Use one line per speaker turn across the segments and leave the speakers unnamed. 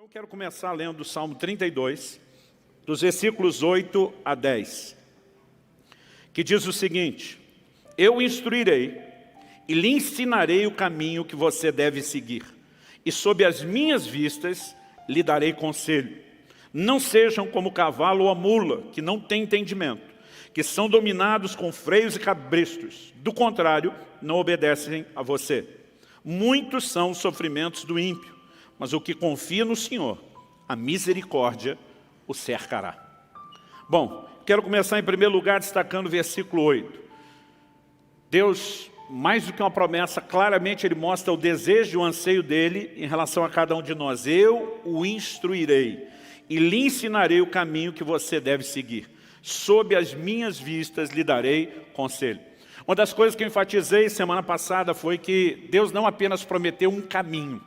Eu quero começar lendo o Salmo 32, dos versículos 8 a 10, que diz o seguinte: Eu o instruirei e lhe ensinarei o caminho que você deve seguir, e sob as minhas vistas lhe darei conselho. Não sejam como o cavalo ou a mula, que não têm entendimento, que são dominados com freios e cabrestos. Do contrário, não obedecem a você. Muitos são os sofrimentos do ímpio, mas o que confia no Senhor, a misericórdia o cercará. Bom, quero começar em primeiro lugar destacando o versículo 8. Deus, mais do que uma promessa, claramente Ele mostra o desejo e o anseio dEle em relação a cada um de nós. Eu o instruirei e lhe ensinarei o caminho que você deve seguir. Sob as minhas vistas lhe darei conselho. Uma das coisas que eu enfatizei semana passada foi que Deus não apenas prometeu um caminho,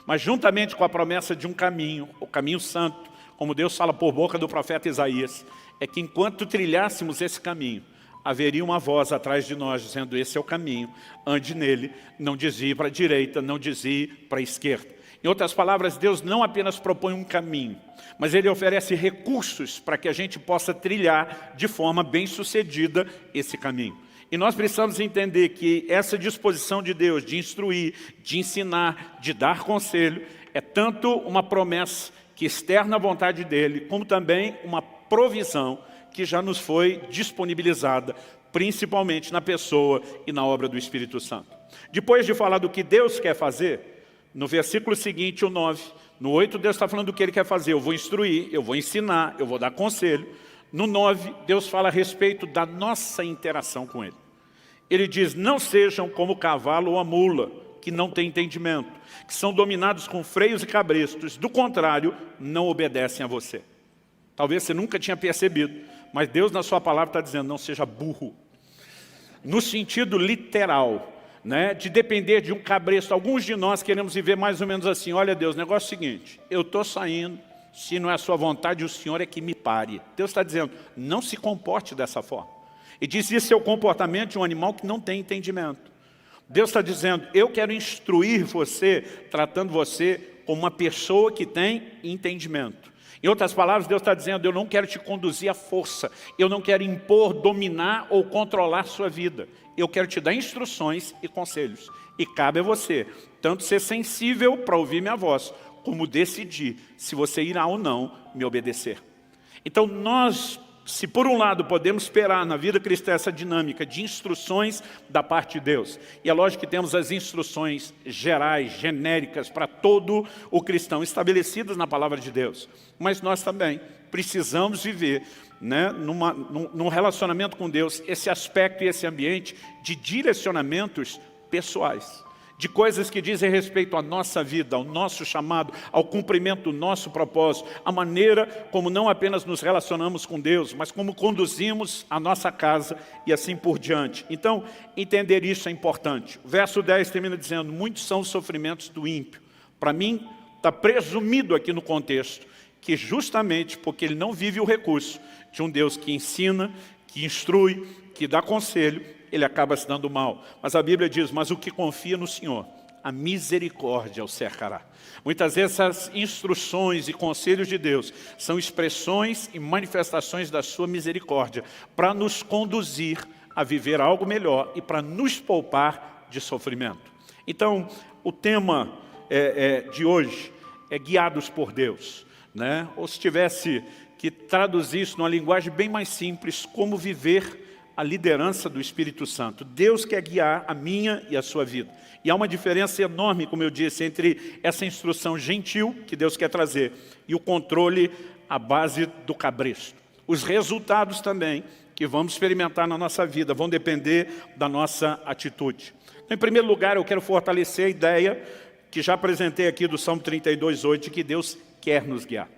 mas juntamente com a promessa de um caminho, o caminho santo, como Deus fala por boca do profeta Isaías, é que enquanto trilhássemos esse caminho, haveria uma voz atrás de nós dizendo: esse é o caminho, ande nele, não desvie para a direita, não desvie para a esquerda. Em outras palavras, Deus não apenas propõe um caminho, mas Ele oferece recursos para que a gente possa trilhar de forma bem-sucedida esse caminho. E nós precisamos entender que essa disposição de Deus de instruir, de ensinar, de dar conselho, é tanto uma promessa que externa a vontade dEle, como também uma provisão que já nos foi disponibilizada, principalmente na pessoa e na obra do Espírito Santo. Depois de falar do que Deus quer fazer, no versículo seguinte, o 9, no 8, Deus está falando do que Ele quer fazer. Eu vou instruir, eu vou ensinar, eu vou dar conselho. No 9, Deus fala a respeito da nossa interação com Ele. Ele diz: não sejam como o cavalo ou a mula, que não têm entendimento, que são dominados com freios e cabrestos. Do contrário, não obedecem a você. Talvez você nunca tinha percebido, mas Deus na sua palavra está dizendo: não seja burro. No sentido literal, né, de depender de um cabresto. Alguns de nós queremos viver mais ou menos assim: olha Deus, o negócio é o seguinte, eu estou saindo, se não é a sua vontade, o Senhor é que me pare. Deus está dizendo: não se comporte dessa forma. E diz: isso é o comportamento de um animal que não tem entendimento. Deus está dizendo: eu quero instruir você, tratando você como uma pessoa que tem entendimento. Em outras palavras, Deus está dizendo: eu não quero te conduzir à força, eu não quero impor, dominar ou controlar sua vida. Eu quero te dar instruções e conselhos. E cabe a você, tanto ser sensível para ouvir minha voz, como decidir se você irá ou não me obedecer. Então nós, se por um lado podemos esperar na vida cristã essa dinâmica de instruções da parte de Deus, e é lógico que temos as instruções gerais, genéricas para todo o cristão, estabelecidas na palavra de Deus, mas nós também precisamos viver, né, num relacionamento com Deus, esse aspecto e esse ambiente de direcionamentos pessoais, de coisas que dizem respeito à nossa vida, ao nosso chamado, ao cumprimento do nosso propósito, a maneira como não apenas nos relacionamos com Deus, mas como conduzimos a nossa casa e assim por diante. Então, entender isso é importante. O verso 10 termina dizendo: muitos são os sofrimentos do ímpio. Para mim, está presumido aqui no contexto que justamente porque ele não vive o recurso de um Deus que ensina, que instrui, que dá conselho, ele acaba se dando mal. Mas a Bíblia diz: mas o que confia no Senhor, a misericórdia o cercará. Muitas vezes essas instruções e conselhos de Deus são expressões e manifestações da sua misericórdia para nos conduzir a viver algo melhor e para nos poupar de sofrimento. Então, o tema de hoje é guiados por Deus, né? Ou se tivesse que traduzir isso numa linguagem bem mais simples, como viver a liderança do Espírito Santo. Deus quer guiar a minha e a sua vida. E há uma diferença enorme, como eu disse, entre essa instrução gentil que Deus quer trazer e o controle à base do cabresto. Os resultados também que vamos experimentar na nossa vida vão depender da nossa atitude. Então, em primeiro lugar, eu quero fortalecer a ideia que já apresentei aqui do Salmo 32, 8, de que Deus quer nos guiar.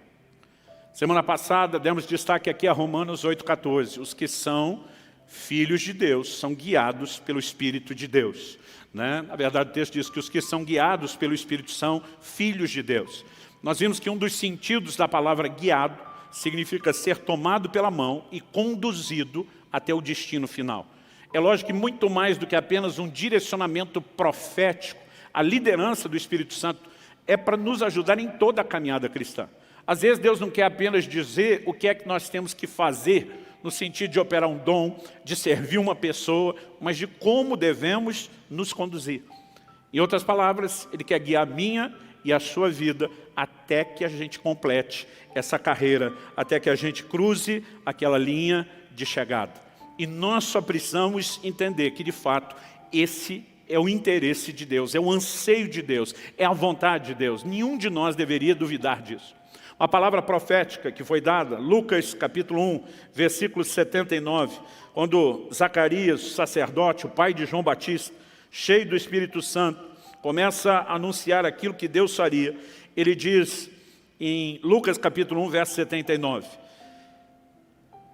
Semana passada demos destaque aqui a Romanos 8, 14. Os que são filhos de Deus são guiados pelo Espírito de Deus, né? Na verdade, o texto diz que os que são guiados pelo Espírito são filhos de Deus. Nós vimos que um dos sentidos da palavra guiado significa ser tomado pela mão e conduzido até o destino final. É lógico que muito mais do que apenas um direcionamento profético, a liderança do Espírito Santo é para nos ajudar em toda a caminhada cristã. Às vezes Deus não quer apenas dizer o que é que nós temos que fazer, no sentido de operar um dom, de servir uma pessoa, mas de como devemos nos conduzir. Em outras palavras, Ele quer guiar a minha e a sua vida até que a gente complete essa carreira, até que a gente cruze aquela linha de chegada. E nós só precisamos entender que, de fato, esse é o interesse de Deus, é o anseio de Deus, é a vontade de Deus. Nenhum de nós deveria duvidar disso. Uma palavra profética que foi dada, Lucas capítulo 1, versículo 79, quando Zacarias, o sacerdote, o pai de João Batista, cheio do Espírito Santo, começa a anunciar aquilo que Deus faria. Ele diz em Lucas capítulo 1, verso 79.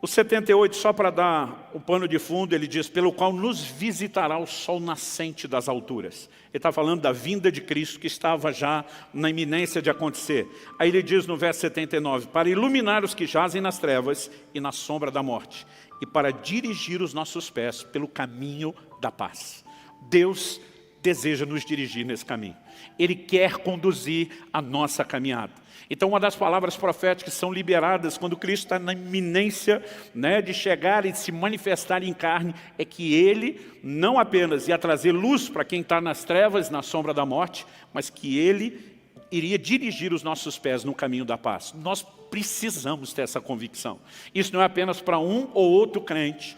O 78, só para dar o pano de fundo, ele diz, pelo qual nos visitará o sol nascente das alturas. Ele está falando da vinda de Cristo que estava já na iminência de acontecer. Aí ele diz no verso 79, para iluminar os que jazem nas trevas e na sombra da morte, e para dirigir os nossos pés pelo caminho da paz. Deus deseja nos dirigir nesse caminho. Ele quer conduzir a nossa caminhada. Então, uma das palavras proféticas são liberadas quando Cristo está na iminência, de chegar e se manifestar em carne, é que Ele não apenas ia trazer luz para quem está nas trevas, na sombra da morte, mas que Ele iria dirigir os nossos pés no caminho da paz. Nós precisamos ter essa convicção. Isso não é apenas para um ou outro crente.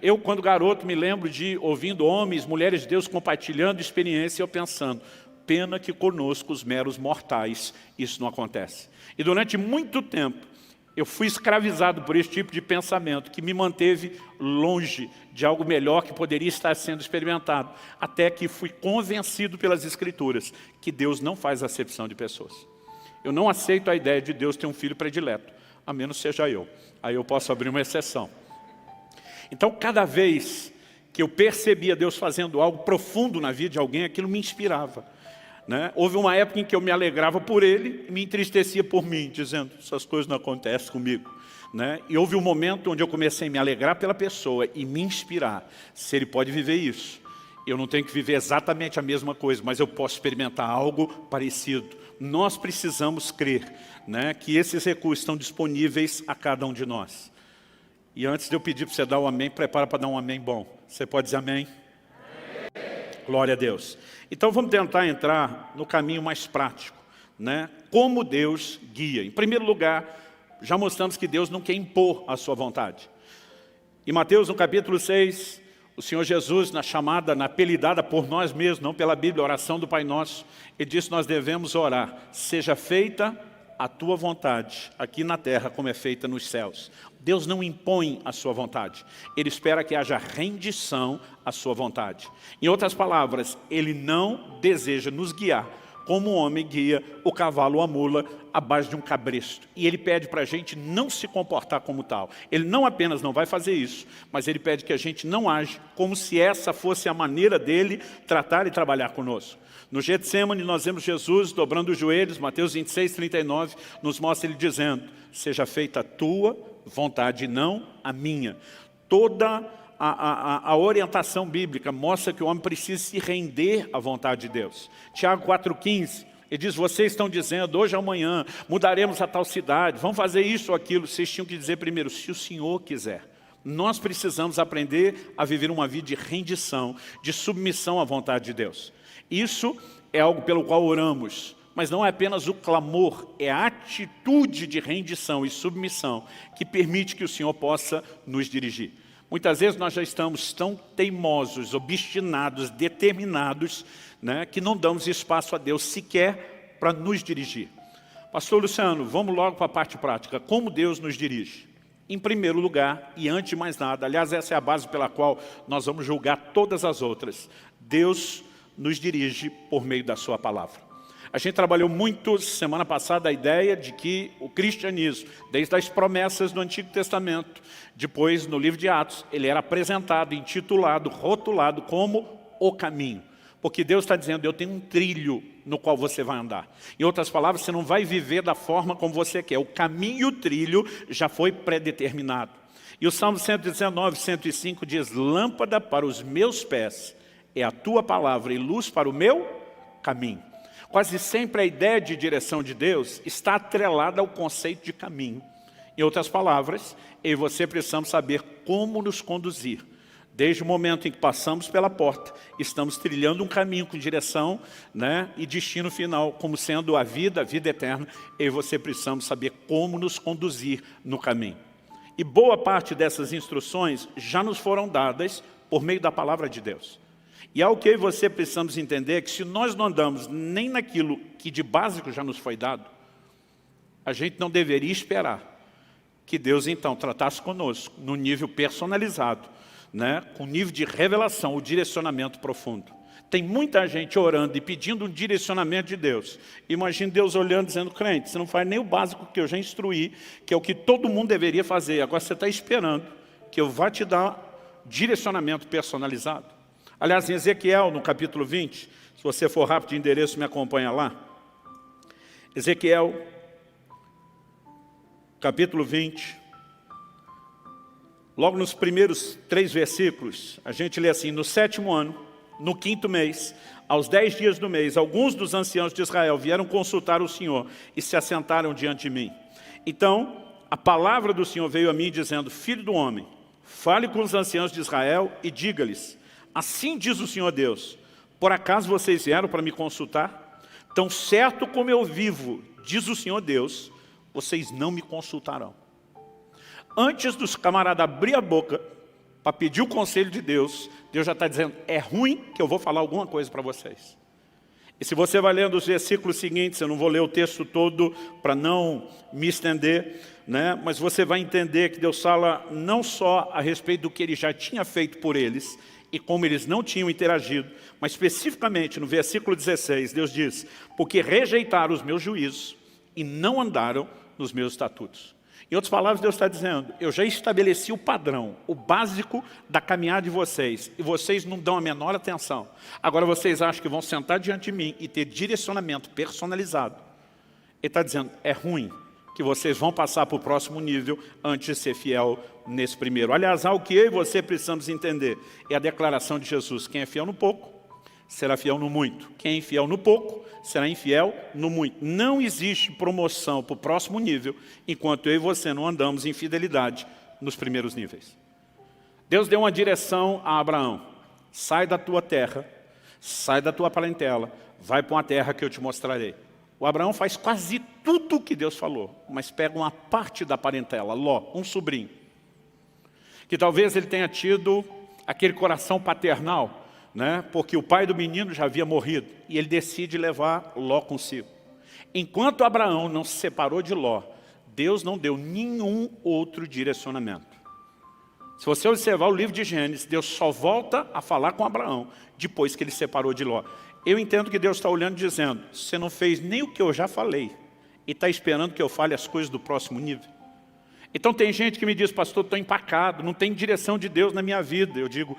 Eu, quando garoto, me lembro de ouvindo homens, mulheres de Deus compartilhando experiência e eu pensando, pena que conosco, os meros mortais, isso não acontece. E durante muito tempo, eu fui escravizado por esse tipo de pensamento que me manteve longe de algo melhor que poderia estar sendo experimentado, até que fui convencido pelas Escrituras que Deus não faz acepção de pessoas. Eu não aceito a ideia de Deus ter um filho predileto, a menos seja eu. Aí eu posso abrir uma exceção. Então, cada vez que eu percebia Deus fazendo algo profundo na vida de alguém, aquilo me inspirava. Houve uma época em que eu me alegrava por ele e me entristecia por mim, dizendo, essas coisas não acontecem comigo. E houve um momento onde eu comecei a me alegrar pela pessoa e me inspirar. Se ele pode viver isso, eu não tenho que viver exatamente a mesma coisa, mas eu posso experimentar algo parecido. Nós precisamos crer que esses recursos estão disponíveis a cada um de nós. E antes de eu pedir para você dar um amém, prepara para dar um amém bom. Você pode dizer amém? Glória a Deus. Então vamos tentar entrar no caminho mais prático, como Deus guia. Em primeiro lugar, já mostramos que Deus não quer impor a sua vontade. Em Mateus, no capítulo 6, o Senhor Jesus, na chamada, na apelidada por nós mesmos, não pela Bíblia, a oração do Pai Nosso, Ele disse que nós devemos orar, seja feita a tua vontade, aqui na terra como é feita nos céus. Deus não impõe a sua vontade. Ele espera que haja rendição à sua vontade. Em outras palavras, Ele não deseja nos guiar como o homem guia o cavalo ou a mula à base de um cabresto. E Ele pede para a gente não se comportar como tal. Ele não apenas não vai fazer isso, mas Ele pede que a gente não age como se essa fosse a maneira dEle tratar e trabalhar conosco. No Getsêmani nós vemos Jesus dobrando os joelhos, Mateus 26, 39, nos mostra Ele dizendo, seja feita a tua vontade e não a minha. Toda a orientação bíblica mostra que o homem precisa se render à vontade de Deus. Tiago 4,15, ele diz, vocês estão dizendo, hoje ou amanhã, mudaremos a tal cidade, vamos fazer isso ou aquilo. Vocês tinham que dizer primeiro, se o Senhor quiser. Nós precisamos aprender a viver uma vida de rendição, de submissão à vontade de Deus. Isso é algo pelo qual oramos, mas não é apenas o clamor, é a atitude de rendição e submissão que permite que o Senhor possa nos dirigir. Muitas vezes nós já estamos tão teimosos, obstinados, determinados, que não damos espaço a Deus sequer para nos dirigir. Pastor Luciano, vamos logo para a parte prática. Como Deus nos dirige? Em primeiro lugar, e antes de mais nada, aliás, essa é a base pela qual nós vamos julgar todas as outras. Deus nos dirige por meio da sua palavra. A gente trabalhou muito semana passada a ideia de que o cristianismo, desde as promessas do Antigo Testamento, depois no livro de Atos, ele era apresentado, intitulado, rotulado como o caminho. Porque Deus está dizendo, eu tenho um trilho no qual você vai andar. Em outras palavras, você não vai viver da forma como você quer. O caminho e o trilho já foi predeterminado. E o Salmo 119, 105 diz, lâmpada para os meus pés é a tua palavra e luz para o meu caminho. Quase sempre a ideia de direção de Deus está atrelada ao conceito de caminho. Em outras palavras, eu e você precisamos saber como nos conduzir. Desde o momento em que passamos pela porta, estamos trilhando um caminho com direção, né, e destino final, como sendo a vida eterna. Eu e você precisamos saber como nos conduzir no caminho. E boa parte dessas instruções já nos foram dadas por meio da palavra de Deus. E algo que eu e você precisamos entender é que se nós não andamos nem naquilo que de básico já nos foi dado, a gente não deveria esperar que Deus então tratasse conosco no nível personalizado, né, com nível de revelação, o direcionamento profundo. Tem muita gente orando e pedindo um direcionamento de Deus. Imagina Deus olhando e dizendo, crente, você não faz nem o básico que eu já instruí, que é o que todo mundo deveria fazer. Agora você está esperando que eu vá te dar direcionamento personalizado. Aliás, em Ezequiel, no capítulo 20, se você for rápido de endereço, me acompanha lá. Ezequiel, capítulo 20, logo nos primeiros 3 versículos, a gente lê assim, no 7º ano, no 5º mês, aos 10 dias do mês, alguns dos anciãos de Israel vieram consultar o Senhor e se assentaram diante de mim. Então, a palavra do Senhor veio a mim dizendo, filho do homem, fale com os anciãos de Israel e diga-lhes, assim diz o Senhor Deus, por acaso vocês vieram para me consultar? Tão certo como eu vivo, diz o Senhor Deus, vocês não me consultarão. Antes dos camaradas abrir a boca para pedir o conselho de Deus, Deus já está dizendo, é ruim que eu vou falar alguma coisa para vocês. E se você vai lendo os versículos seguintes, eu não vou ler o texto todo para não me estender, né? Mas você vai entender que Deus fala não só a respeito do que Ele já tinha feito por eles, e como eles não tinham interagido, mas especificamente no versículo 16, Deus diz, porque rejeitaram os meus juízos e não andaram nos meus estatutos. Em outras palavras, Deus está dizendo, eu já estabeleci o padrão, o básico da caminhada de vocês, e vocês não dão a menor atenção. Agora vocês acham que vão sentar diante de mim e ter direcionamento personalizado. Ele está dizendo, é ruim que vocês vão passar para o próximo nível antes de ser fiel nesse primeiro. Aliás, algo que eu e você precisamos entender é a declaração de Jesus, quem é fiel no pouco, será fiel no muito. Quem é infiel no pouco, será infiel no muito. Não existe promoção para o próximo nível, enquanto eu e você não andamos em fidelidade nos primeiros níveis. Deus deu uma direção a Abraão. Sai da tua terra, sai da tua parentela, vai para uma terra que eu te mostrarei. O Abraão faz quase tudo o que Deus falou, mas pega uma parte da parentela, Ló, um sobrinho. Que talvez ele tenha tido aquele coração paternal, né? Porque o pai do menino já havia morrido e ele decide levar Ló consigo. Enquanto Abraão não se separou de Ló, Deus não deu nenhum outro direcionamento. Se você observar o livro de Gênesis, Deus só volta a falar com Abraão depois que ele se separou de Ló. Eu entendo que Deus está olhando e dizendo, você não fez nem o que eu já falei e está esperando que eu fale as coisas do próximo nível. Então tem gente que me diz, pastor, estou empacado, não tem direção de Deus na minha vida. Eu digo,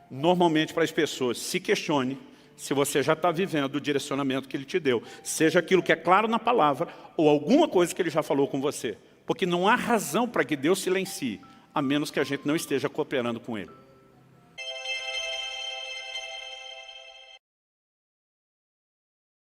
normalmente para as pessoas, se questione se você já está vivendo o direcionamento que Ele te deu. Seja aquilo que é claro na palavra ou alguma coisa que Ele já falou com você. Porque não há razão para que Deus silencie, a menos que a gente não esteja cooperando com Ele.